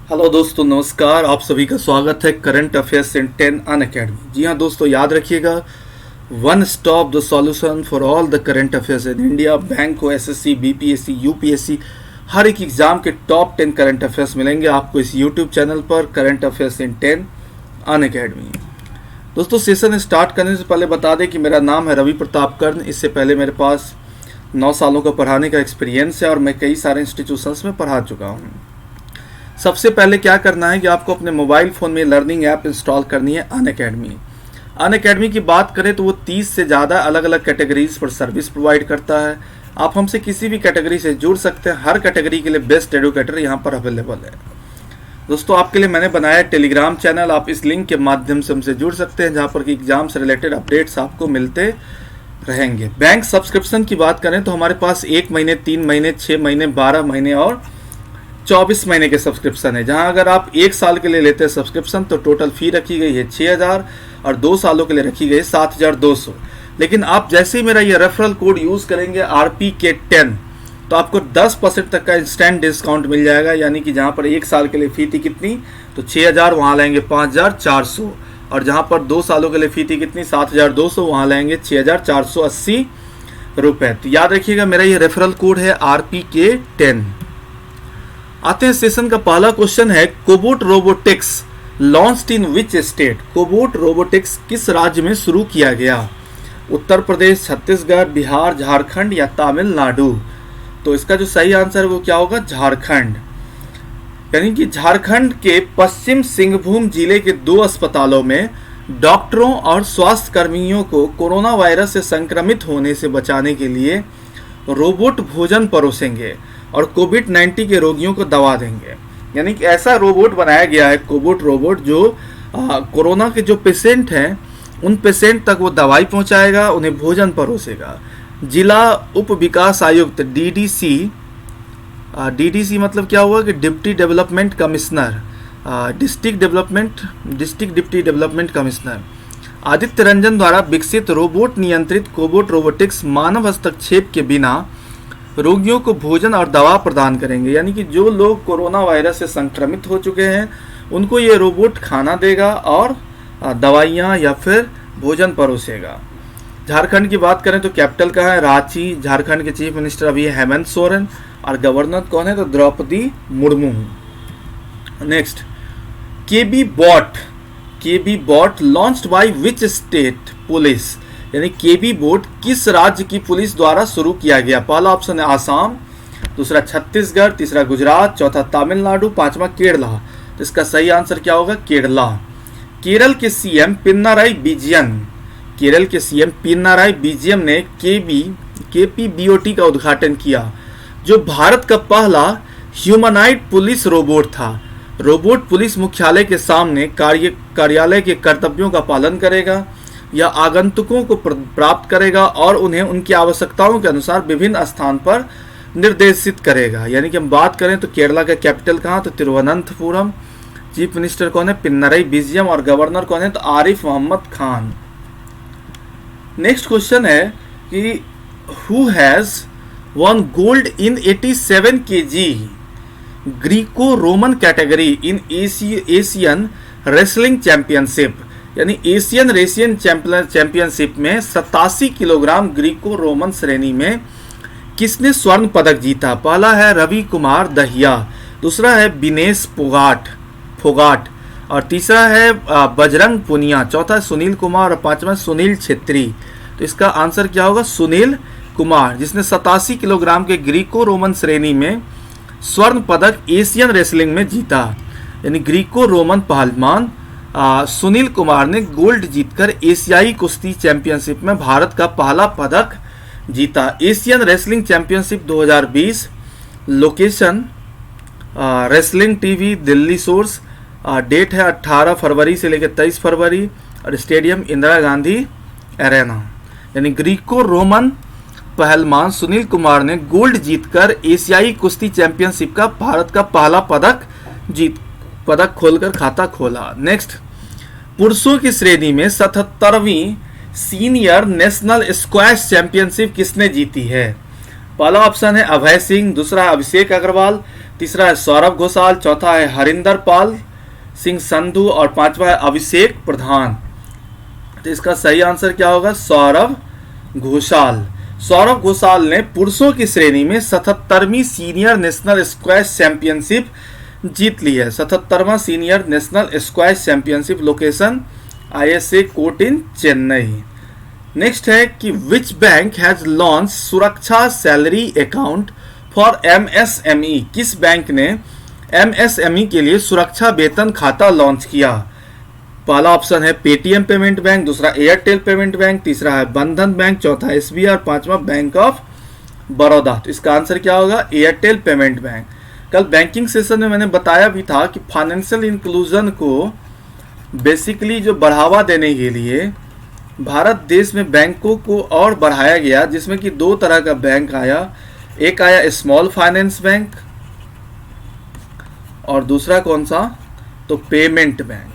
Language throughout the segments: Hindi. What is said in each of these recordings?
हेलो दोस्तों, नमस्कार। आप सभी का स्वागत है करंट अफेयर्स इन 10 अनअकैडमी। जी हाँ दोस्तों, याद रखिएगा, one stop the solution for all the current affairs in India. Bank हो, एसएससी, बीपीएससी, यूपीएससी, हर एक एग्जाम के टॉप 10 करंट अफेयर्स मिलेंगे आपको इस यूट्यूब चैनल पर, करंट अफेयर्स इन 10 अनअकैडमी। दोस्तों, सेशन स्टार्ट करने से पहले बता दें कि मेरा नाम है रवि प्रताप कर्ण। इससे पहले मेरे पास 9 सालों का पढ़ाने का एक्सपीरियंस है और मैं कई सारे इंस्टीट्यूशंस में पढ़ा चुका हूँ। सबसे पहले क्या करना है कि आपको अपने मोबाइल फ़ोन में लर्निंग ऐप इंस्टॉल करनी है अनअकैडमी। अनअकैडमी की बात करें तो वो 30 से ज़्यादा अलग अलग कैटेगरीज पर सर्विस प्रोवाइड करता है। आप हमसे किसी भी कैटेगरी से जुड़ सकते हैं। हर कैटेगरी के लिए बेस्ट एडुकेटर यहाँ पर अवेलेबल है। दोस्तों, आपके लिए मैंने बनाया टेलीग्राम चैनल। आप इस लिंक के माध्यम से हमसे जुड़ सकते हैं, जहाँ पर कि एग्जाम से रिलेटेड अपडेट्स आपको मिलते रहेंगे। बैंक सब्सक्रिप्शन की बात करें तो हमारे पास 1 महीने, 3 महीने, 6 महीने, 12 महीने और 24 महीने के सब्सक्रिप्शन है। जहां अगर आप 1 साल के लिए लेते हैं सब्सक्रिप्शन तो टोटल फी रखी गई है 6000 और 2 सालों के लिए रखी गई है 7200। लेकिन आप जैसे ही मेरा ये रेफरल कोड यूज़ करेंगे RPK10 तो आपको 10% तक का इंस्टेंट डिस्काउंट मिल जाएगा। यानी कि जहां पर 1 साल के लिए फी थी कितनी, तो 6000, वहाँ लाएंगे 5400, और जहाँ पर 2 सालों के लिए फी थी कितनी, 7200, वहाँ लाएंगे 6480 रुपये। तो याद रखिएगा, मेरा ये रेफरल कोड है RPK10। आते हैं सेशन का पहला क्वेश्चन है, cobot robotics launched in which state. Cobot robotics किस राज्य में शुरू किया गया? उत्तर प्रदेश, छत्तीसगढ़, बिहार, झारखंड या तमिलनाडु? तो इसका जो सही आंसर है वो क्या होगा, झारखंड। यानी कि झारखंड के पश्चिम सिंहभूम जिले के 2 अस्पतालों में डॉक्टरों और स्वास्थ्य कर्मियों को कोरोना वायरस से संक्रमित होने से बचाने के लिए रोबोट भोजन परोसेंगे और कोविड-19 के रोगियों को दवा देंगे। यानी कि ऐसा रोबोट बनाया गया है, कोबोट रोबोट, जो कोरोना के जो पेशेंट हैं उन पेशेंट तक वो दवाई पहुंचाएगा, उन्हें भोजन परोसेगा। जिला उप विकास आयुक्त डीडीसी मतलब क्या हुआ कि deputy development commissioner, district deputy development commissioner Aditya Ranjan द्वारा विकसित रोबोट नियंत्रित कोबोट रोबोटिक्स मानव हस्तक्षेप के बिना रोगियों को भोजन और दवा प्रदान करेंगे। यानी कि जो लोग कोरोना वायरस से संक्रमित हो चुके हैं उनको ये रोबोट खाना देगा और दवाइयाँ या फिर भोजन परोसेगा। झारखंड की बात करें तो कैपिटल कहाँ है, रांची। झारखंड के चीफ मिनिस्टर अभी है हेमंत सोरेन और गवर्नर कौन है, तो Draupadi Murmu. Next, KB bot launched by which state police. यानी केबी बोट किस राज्य की पुलिस द्वारा शुरू किया गया? पहला ऑप्शन है आसाम, दूसरा छत्तीसगढ़, तीसरा गुजरात, चौथा तमिलनाडु, पांचवा केरला। तो इसका सही आंसर क्या होगा, केरला। केरल के सीएम पिनाराई विजयन ने केपीबीओटी का उद्घाटन किया, जो भारत का पहला ह्यूमनाइड पुलिस रोबोट था। रोबोट पुलिस मुख्यालय के सामने कार्यालय के कर्तव्यों का पालन करेगा या आगंतुकों को प्राप्त करेगा और उन्हें उनकी आवश्यकताओं के अनुसार विभिन्न स्थान पर निर्देशित करेगा। यानी कि हम बात करें तो केरला का कैपिटल कहाँ, तो तिरुवनंतपुरम। चीफ मिनिस्टर कौन है, पिनाराई विजयन, और गवर्नर कौन है, तो आरिफ मोहम्मद खान। नेक्स्ट क्वेश्चन है कि who has one gold in 87 kg Greco Roman category in Asian wrestling championship. यानी एशियन रेसियन चैंपियनशिप में 87 किलोग्राम ग्रीको रोमन श्रेणी में किसने स्वर्ण पदक जीता? पहला है रवि कुमार दहिया, दूसरा है विनेश फोगाट और तीसरा है बजरंग पुनिया, चौथा है सुनील कुमार और पांचवा सुनील छेत्री। तो इसका आंसर क्या होगा, सुनील कुमार, जिसने 87 किलोग्राम के ग्रीको रोमन श्रेणी में स्वर्ण पदक एशियन रेसलिंग में जीता। यानी ग्रीको रोमन पहलवान सुनील कुमार ने गोल्ड जीतकर एशियाई कुश्ती चैंपियनशिप में भारत का पहला पदक जीता। Asian wrestling championship 2020, location wrestling TV Delhi source, date है 18 फरवरी से लेकर 23 फरवरी और स्टेडियम इंदिरा गांधी एरेना। यानी ग्रीको रोमन पहलवान सुनील कुमार ने गोल्ड जीतकर एशियाई कुश्ती चैंपियनशिप का भारत का पहला पदक खोलकर खाता खोला। नेक्स्ट, पुरुषों की श्रेणी में 77वीं सीनियर नेशनल स्क्वैश चैंपियनशिप किसने जीती है? पहला ऑप्शन है अभय सिंह, दूसरा अभिषेक अग्रवाल, तीसरा है सौरभ घोषाल, चौथा है हरिंदर पाल सिंह संधू और पांचवा है अभिषेक प्रधान। तो इसका सही आंसर क्या होगा? सौरभ घोषाल। सौरभ घोषाल ने पुरुषों की श्रेणी में 77वीं सीनियर नेशनल स्क्वैश चैंपियनशिप जीत ली है। 77वां senior national squash championship, location ISA court in Chennai. Next है कि which bank has launch Suraksha salary account for MSME। किस बैंक ने MSME के लिए सुरक्षा वेतन खाता लॉन्च किया? पहला ऑप्शन है पेटीएम पेमेंट बैंक, दूसरा एयरटेल पेमेंट बैंक, तीसरा है बंधन बैंक, चौथा SBI और पांचवा बैंक ऑफ बड़ौदा। तो इसका आंसर क्या होगा? Airtel payment bank. कल बैंकिंग सेशन में मैंने बताया भी था कि फाइनेंशियल इंक्लूजन को बेसिकली जो बढ़ावा देने के लिए भारत देश में बैंकों को और बढ़ाया गया, जिसमें कि दो तरह का बैंक आया। एक आया स्मॉल फाइनेंस बैंक और दूसरा कौन सा? तो पेमेंट बैंक।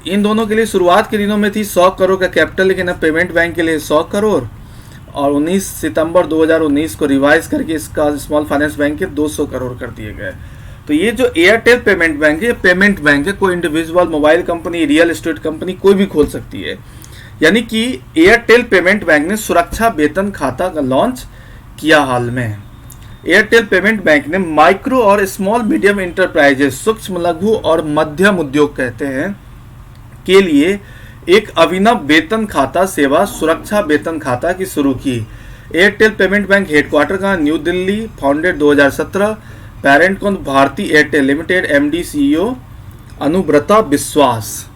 इन दोनों के लिए शुरुआत के दिनों में थी 100 करोड़ का कैपिटल, लेकिन अब पेमेंट बैंक के लिए 100 करोड़ और 19 सितंबर 2019 को रिवाइज करके इसका स्मॉल फाइनेंस बैंक के 200 करोड़ कर दिए गए। तो ये जो एयरटेल पेमेंट बैंक है, पेमेंट बैंक है, कोई individual, mobile company, real estate company कोई भी खोल सकती है। यानी कि एयरटेल पेमेंट बैंक ने सुरक्षा वेतन खाता का लॉन्च किया हाल में। एयरटेल पेमेंट बैंक ने माइक्रो और स्मॉल मीडियम इंटरप्राइजेस, सूक्ष्म लघु और मध्यम उद्योग कहते हैं, के लिए एक अभिनव वेतन खाता सेवा सुरक्षा वेतन खाता की शुरू की। एयरटेल पेमेंट बैंक हेडक्वार्टर का न्यू दिल्ली, फाउंडेड 2017, पेरेंट कौन? Bharti Airtel limited, MD CEO Anubrata Biswas.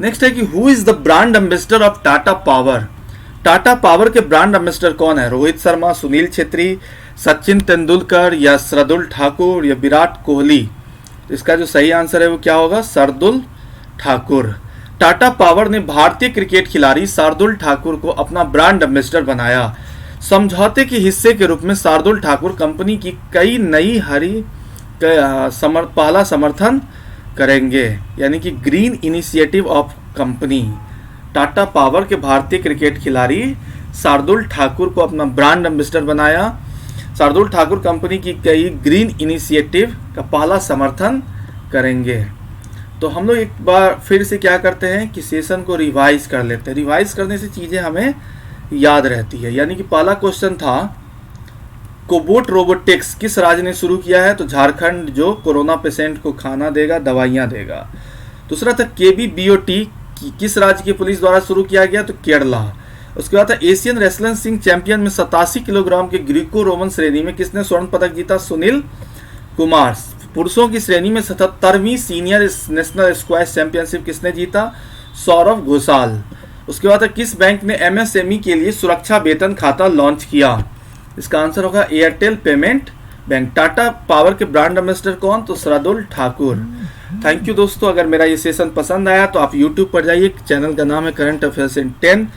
Next है कि who is the brand ambassador of Tata power. Tata power के ब्रांड एम्बेसडर कौन है? रोहित शर्मा, सुनील छेत्री, सचिन तेंदुलकर या शार्दुल ठाकुर या विराट कोहली। इसका जो सही आंसर है वो क्या होगा? शार्दुल ठाकुर। टाटा पावर ने भारतीय क्रिकेट खिलाड़ी शार्दुल ठाकुर को अपना ब्रांड एम्बेसडर बनाया। समझौते के हिस्से के रूप में शार्दुल ठाकुर कंपनी की कई नई पहला समर्थन करेंगे, यानी कि green initiative of company. Tata power के भारतीय क्रिकेट खिलाड़ी शार्दुल ठाकुर को अपना ब्रांड एम्बेसडर बनाया। शार्दुल ठाकुर कंपनी की कई ग्रीन इनिशिएटिव का पहला समर्थन करेंगे। तो हम लोग एक बार फिर से क्या करते हैं कि सेशन को रिवाइज कर लेते हैं। रिवाइज करने से चीज़ें हमें याद रहती है। यानी कि पहला क्वेश्चन था कोबोट रोबोटिक्स किस राज्य ने शुरू किया है? तो झारखंड, जो कोरोना पेशेंट को खाना देगा, दवाइयाँ देगा। दूसरा था KBBOT किस राज्य की पुलिस द्वारा शुरू किया गया? तो केरला। उसके बाद था एशियन रेसलिंग चैंपियन में 87 किलोग्राम के ग्रीको रोमन श्रेणी में किसने स्वर्ण पदक जीता? सुनील कुमार। पुरुषों की श्रेणी में 77वीं सीनियर नेशनल स्क्वैश चैंपियनशिप किसने जीता? सौरभ घोषाल। उसके बाद किस बैंक ने MSME के लिए सुरक्षा वेतन खाता लॉन्च किया? इसका आंसर होगा Airtel payment bank. Tata power के ब्रांड एम्बेसडर कौन? तो शार्दुल ठाकुर। थैंक यू दोस्तों। अगर मेरा ये सेशन पसंद आया तो आप YouTube पर जाइए, चैनल का नाम है करंट अफेयर्स इन 10।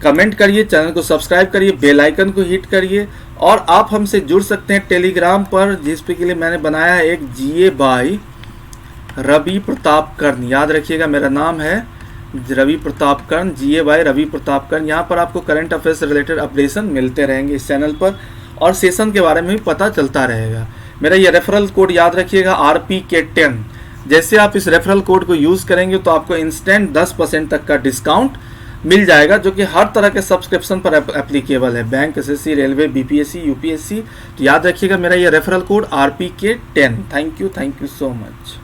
कमेंट करिए, चैनल को सब्सक्राइब करिए, बेल आइकन को हिट करिए और आप हमसे जुड़ सकते हैं टेलीग्राम पर, जिस पे के लिए मैंने बनाया है एक GA बाय रवि प्रताप कर्ण। याद रखिएगा मेरा नाम है रवि प्रताप कर्ण, GA बाय रवि प्रताप कर्ण। यहाँ पर आपको करंट अफेयर्स से रिलेटेड अपडेशन मिलते रहेंगे इस चैनल पर और सेशन के बारे में भी पता चलता रहेगा। मेरा ये रेफरल कोड याद रखिएगा RPK10। जैसे आप इस रेफरल कोड को यूज़ करेंगे तो आपको इंस्टेंट 10% तक का डिस्काउंट मिल जाएगा, जो कि हर तरह के सब्सक्रिप्शन पर एप्लीकेबल है, bank, SSC, railway, BPSC, UPSC। तो याद रखिएगा मेरा ये referral code RPK10। Thank you so much.